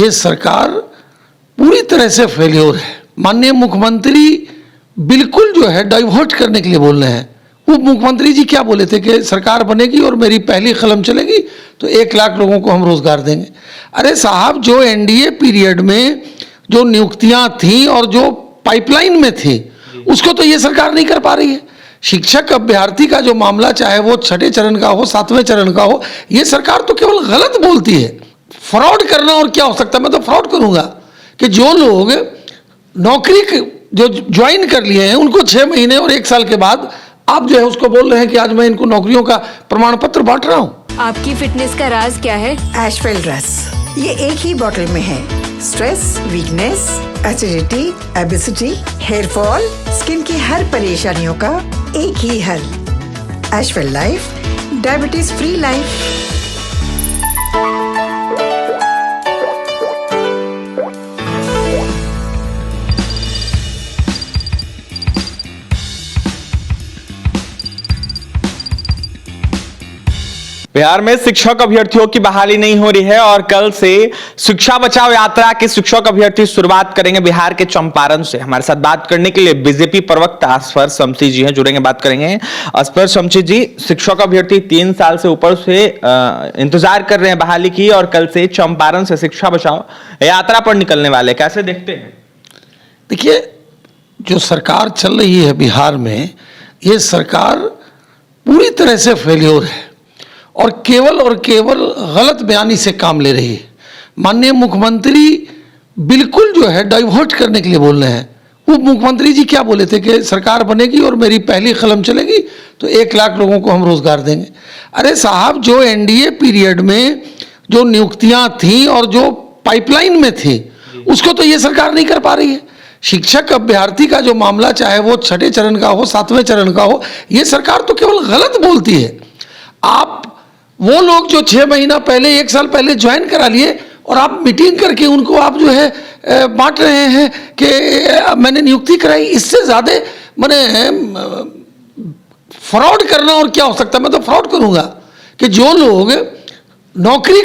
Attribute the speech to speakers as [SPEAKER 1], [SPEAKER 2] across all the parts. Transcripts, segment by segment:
[SPEAKER 1] ये सरकार पूरी तरह से फेल्योर है। माननीय मुख्यमंत्री बिल्कुल जो है डाइवर्ट करने के लिए बोल रहे हैं। वो मुख्यमंत्री जी क्या बोले थे कि सरकार बनेगी और मेरी पहली कलम चलेगी तो 1 लाख लोगों को हम रोजगार देंगे। अरे साहब, जो एनडीए पीरियड में जो नियुक्तियां थी और जो पाइपलाइन में थी उसको तो ये सरकार नहीं कर पा रही है। शिक्षक अभ्यर्थी का जो मामला, चाहे वो 6ठे चरण का हो, 7वें चरण का हो, ये सरकार तो केवल गलत बोलती है। फ्रॉड करना और क्या हो सकता है? मैं तो फ्रॉड करूंगा कि जो लोग नौकरी जो ज्वाइन कर लिए हैं उनको 6 महीने और 1 साल के बाद आप जो है उसको बोल रहे हैं कि आज मैं इनको नौकरियों का प्रमाण पत्र बांट रहा हूं।
[SPEAKER 2] आपकी फिटनेस का राज क्या है?
[SPEAKER 3] एशवेल रस, ये एक ही बोतल में है। Stress, weakness, acidity, obesity, hair fall, skin की हर परेशानियों का एक ही हल। एशवेल life, diabetes free life.
[SPEAKER 4] Bihar में शिक्षक अभ्यर्थियों की बहाली नहीं हो रही है और कल से शिक्षा बचाओ यात्रा के शिक्षक अभ्यर्थी शुरुआत करेंगे बिहार के चंपारण से। हमारे साथ बात करने के लिए बीजेपी प्रवक्ता स्पर्श शमशी जी हैं, जुड़ेंगे, बात करेंगे। स्पर्श शमशी जी, शिक्षक अभ्यर्थी 3 साल से ऊपर से इंतजार कर रहे हैं बहाली की और कल से चंपारण से शिक्षा बचाओ यात्रा पर निकलने वाले, कैसे देखते हैं?
[SPEAKER 1] देखिए, जो सरकार चल रही है बिहार में, ये सरकार पूरी तरह से फेल्योर है और केवल गलत बयानी से काम ले रही है। माननीय मुख्यमंत्री बिल्कुल जो है डाइवर्ट करने के लिए बोल रहे हैं। वो मुख्यमंत्री जी क्या बोले थे कि सरकार बनेगी और मेरी पहली कलम चलेगी तो 1 लाख लोगों को हम रोजगार देंगे। अरे साहब, जो एनडीए पीरियड में जो नियुक्तियां थी और जो पाइपलाइन में थी उसको तो ये सरकार नहीं कर पा रही है। शिक्षक अभ्यर्थी का जो मामला, चाहे वो 6ठे चरण का हो, 7वें चरण का हो, ये सरकार तो केवल गलत बोलती है। आप वो लोग जो 6 महीना पहले, 1 साल पहले ज्वाइन करा लिए और आप मीटिंग करके उनको आप जो है बांट रहे हैं कि मैंने नियुक्ति कराई। इससे ज़्यादा मैंने फ्रॉड करना और क्या हो सकता है? मैं तो फ्रॉड करूंगा कि जो लोग नौकरी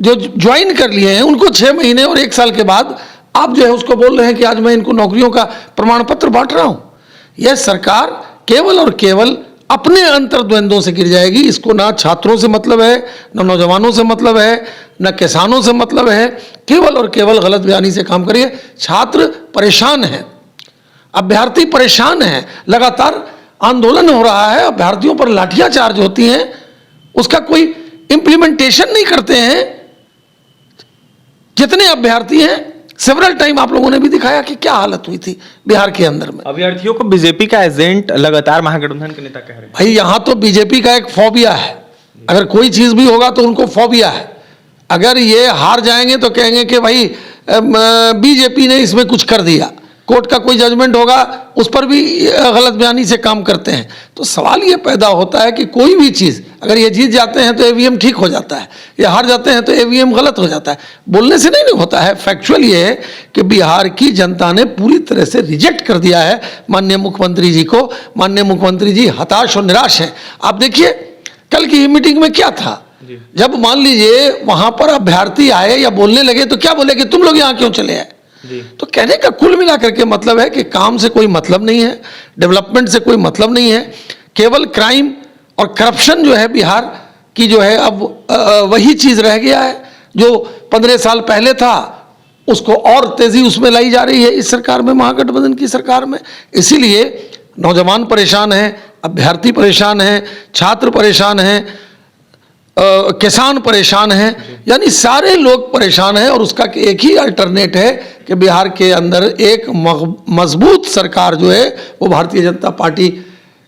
[SPEAKER 1] जो ज्वाइन कर लिए हैं उनको 6 महीने और 1 साल के बाद आप जो है उसको बोल रहे हैं कि आज मैं इनको नौकरियों का प्रमाण पत्र बांट रहा हूं। यह सरकार केवल और केवल अपने अंतर्द्वंद्वों से गिर जाएगी। इसको ना छात्रों से मतलब है, ना नौजवानों से मतलब है, ना किसानों से मतलब है। केवल और केवल गलत बयानी से काम करिए। छात्र परेशान हैं, अभ्यर्थी परेशान हैं, लगातार आंदोलन हो रहा है, अभ्यर्थियों पर लाठियां चार्ज होती हैं, उसका कोई इंप्लीमेंटेशन नहीं करते हैं। जितने अभ्यर्थी हैं, सेवरल टाइम आप लोगों ने भी दिखाया कि क्या हालत हुई थी बिहार के अंदर में।
[SPEAKER 4] अभ्यर्थियों को बीजेपी का एजेंट लगातार महागठबंधन के नेता कह रहे हैं।
[SPEAKER 1] भाई, यहां तो बीजेपी का एक फोबिया है। अगर कोई चीज भी होगा तो उनको फोबिया है। अगर ये हार जाएंगे तो कहेंगे कि भाई बीजेपी ने इसमें कुछ कर दिया। कोर्ट का कोई जजमेंट होगा उस पर भी गलत बयानी से काम करते हैं। तो सवाल ये पैदा होता है कि कोई भी चीज़, अगर ये जीत जाते हैं तो ईवीएम ठीक हो जाता है, या हार जाते हैं तो ईवीएम गलत हो जाता है। बोलने से नहीं होता है। फैक्चुअल ये है कि बिहार की जनता ने पूरी तरह से रिजेक्ट कर दिया है माननीय मुख्यमंत्री जी को। माननीय मुख्यमंत्री जी हताश और निराश हैं। आप देखिए कल की मीटिंग में क्या था। जब मान लीजिए वहां पर अभ्यर्थी आए या बोलने लगे तो क्या बोले कि तुम लोग यहाँ क्यों चले आए। तो कहने का कुल मिलाकर के मतलब है कि काम से कोई मतलब नहीं है, डेवलपमेंट से कोई मतलब नहीं है। केवल क्राइम और करप्शन जो है बिहार की जो है अब वही चीज़ रह गया है जो 15 साल पहले था, उसको और तेज़ी उसमें लाई जा रही है इस सरकार में, महागठबंधन की सरकार में। इसीलिए नौजवान परेशान हैं, अभ्यर्थी परेशान हैं, छात्र परेशान हैं, किसान परेशान हैं, यानी सारे लोग परेशान हैं। और उसका एक ही अल्टरनेट है कि बिहार के अंदर एक मजबूत सरकार जो है वो भारतीय जनता पार्टी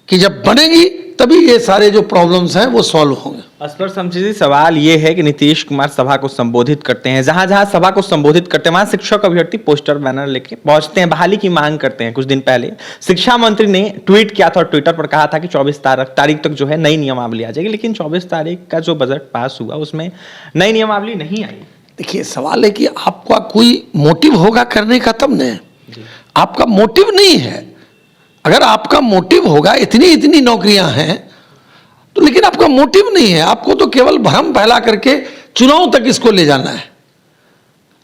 [SPEAKER 1] की जब बनेगी तभी ये सारे जो प्रॉब्लम्स हैं वो सॉल्व होंगे।
[SPEAKER 4] स्पर्श शमशी जी, सवाल ये है कि नीतीश कुमार सभा को संबोधित करते हैं, जहां जहां सभा को संबोधित करते हैं वहां शिक्षक अभ्यर्थी पोस्टर बैनर लेके पहुंचते हैं, बहाली की मांग करते हैं। कुछ दिन पहले शिक्षा मंत्री ने ट्वीट किया था और ट्विटर पर कहा था कि 24 तारीख तक जो है नई नियमावली आ जाएगी, लेकिन 24 तारीख का जो बजट पास हुआ उसमें नई नियमावली नहीं आई।
[SPEAKER 1] देखिए, सवाल है कि आपका कोई मोटिव होगा करने का तब न। आपका मोटिव नहीं है। अगर आपका मोटिव होगा, इतनी नौकरियां हैं तो, लेकिन आपका मोटिव नहीं है, आपको तो केवल भ्रम फैला करके चुनाव तक इसको ले जाना है।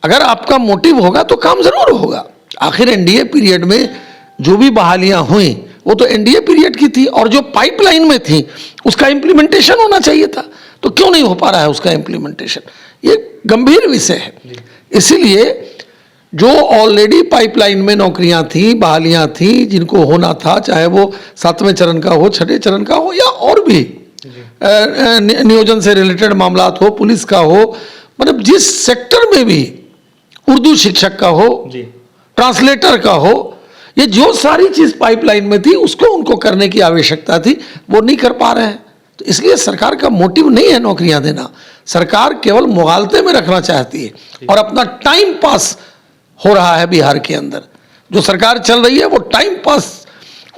[SPEAKER 1] अगर आपका मोटिव होगा तो काम जरूर होगा। आखिर एनडीए पीरियड में जो भी बहालियां हुई वो तो एनडीए पीरियड की थी, और जो पाइपलाइन में थी उसका इंप्लीमेंटेशन होना चाहिए था, तो क्यों नहीं हो पा रहा है उसका इंप्लीमेंटेशन? ये गंभीर विषय है। इसीलिए जो ऑलरेडी पाइपलाइन में नौकरियां थी, बहालियां थी, जिनको होना था, चाहे वो 7वें चरण का हो, 6ठे चरण का हो, या और भी नियोजन से रिलेटेड मामला हो, पुलिस का हो, मतलब जिस सेक्टर में भी, उर्दू शिक्षक का हो, ट्रांसलेटर का हो, ये जो सारी चीज पाइपलाइन में थी उसको उनको करने की आवश्यकता थी, वो नहीं कर पा रहे हैं। तो इसलिए सरकार का मोटिव नहीं है नौकरियां देना, सरकार केवल मुगालते में रखना चाहती है और अपना टाइम पास हो रहा है बिहार के अंदर। जो सरकार चल रही है वो टाइम पास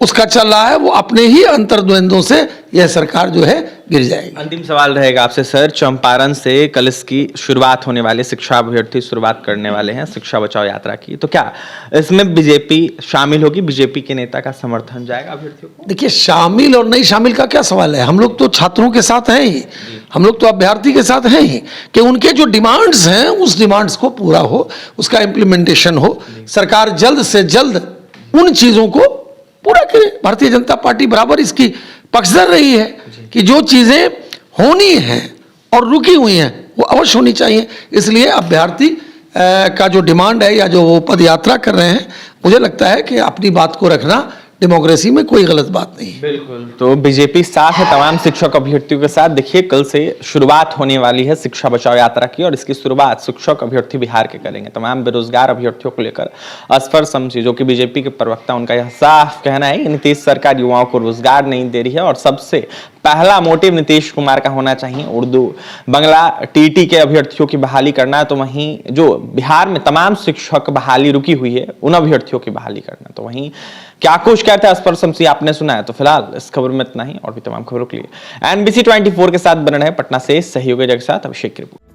[SPEAKER 1] उसका चल रहा है, वो अपने ही अंतर्द्वंद्वों से यह सरकार जो है गिर जाएगी।
[SPEAKER 4] अंतिम सवाल रहेगा आपसे सर, चंपारण से कल इसकी शुरुआत होने वाली, शिक्षा अभ्यर्थी शुरुआत करने वाले हैं शिक्षा बचाओ यात्रा की, तो क्या इसमें बीजेपी शामिल होगी? बीजेपी के नेता का समर्थन जाएगा अभ्यर्थियों को?
[SPEAKER 1] देखिए, शामिल और नहीं शामिल का क्या सवाल है, हम लोग तो छात्रों के साथ हैं ही, हम लोग तो अभ्यर्थी के साथ हैं ही, कि उनके जो डिमांड्स हैं उस डिमांड्स को पूरा हो, उसका इम्प्लीमेंटेशन हो, सरकार जल्द से जल्द उन चीजों को पूरा करे। भारतीय जनता पार्टी बराबर इसकी पक्षधर रही है कि जो चीजें होनी हैं और रुकी हुई हैं वो अवश्य होनी चाहिए। इसलिए अभ्यर्थी का जो डिमांड है या जो वो पद यात्रा कर रहे हैं, मुझे लगता है कि अपनी बात को रखना डेमोक्रेसी में कोई गलत बात नहीं है।
[SPEAKER 4] बिल्कुल, तो बीजेपी साथ है तमाम शिक्षक अभ्यर्थियों के साथ। देखिए, कल से शुरुआत होने वाली है शिक्षा बचाओ यात्रा की, और इसकी शुरुआत शिक्षक अभ्यर्थी बिहार के करेंगे। तमाम बेरोजगार अभ्यर्थियों को लेकर असफर समझी, जो कि बीजेपी के प्रवक्ता, उनका यह साफ कहना है कि नीतीश सरकार युवाओं को रोजगार नहीं दे रही है, और सबसे पहला मोटिव नीतीश कुमार का होना चाहिए उर्दू बांग्ला टीटी के अभ्यर्थियों की बहाली करना। तो वहीं जो बिहार में तमाम शिक्षक बहाली रुकी हुई है उन अभ्यर्थियों की बहाली करना। तो वहीं क्या कुछ कहते हैं असफर शमसी, आपने सुना है। तो फिलहाल इस खबर में इतना ही, और भी तमाम खबरों के लिए NBC 24 के साथ बने रहे। पटना से सहयोगी के साथ अभिषेक की रिपोर्ट।